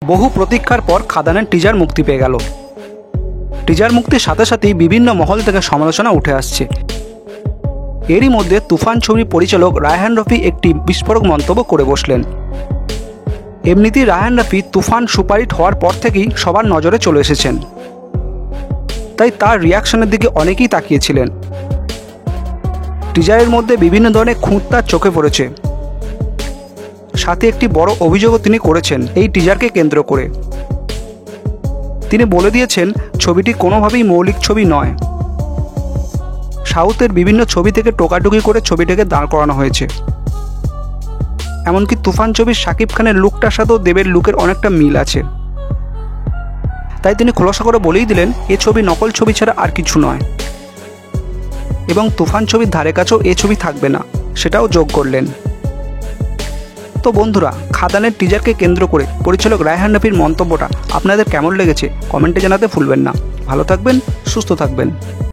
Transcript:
বহু প্রতীক্ষার পর খাদানের টিজার মুক্তি পেয়ে গেল। টিজার মুক্তির সাথে সাথেই বিভিন্ন মহল থেকে সমালোচনা উঠে আসছে। এরই মধ্যে তুফান ছবির পরিচালক রায়হান রফি একটি বিস্ফোরক মন্তব্য করে বসলেন। এমনিতেই রায়হান রফি তুফান সুপারহিট হওয়ার পর থেকেই সবার নজরে চলে এসেছেন, তাই তার রিয়াকশনের দিকে অনেকেই তাকিয়েছিলেন। টিজারের মধ্যে বিভিন্ন ধরনের খুঁত তার চোখে পড়েছে, সাথে একটি বড় অভিযোগও তিনি করেছেন এই টিজারকে কেন্দ্র করে। তিনি বলে দিয়েছেন ছবিটি কোনোভাবেই মৌলিক ছবি নয়। সাউথের বিভিন্ন ছবি থেকে টোকাটুকি করে ছবিটাকে দাঁড় করানো হয়েছে। এমনকি তুফান ছবির শাকিব খানের লুকটার সাথেও দেবের লুকের অনেকটা মিল আছে। তাই তিনি খোলাসা করে বলেই দিলেন এ ছবি নকল ছবি ছাড়া আর কিছু নয়, এবং তুফান ছবির ধারে কাছেও এ ছবি থাকবে না, সেটাও যোগ করলেন। তো বন্ধুরা, খাদানের টিজারকে কেন্দ্র করে পরিচালক রায়হান রফির মন্তব্যটা আপনাদের কেমন লেগেছে কমেন্টে জানাতে ভুলবেন না। ভালো থাকবেন, সুস্থ থাকবেন।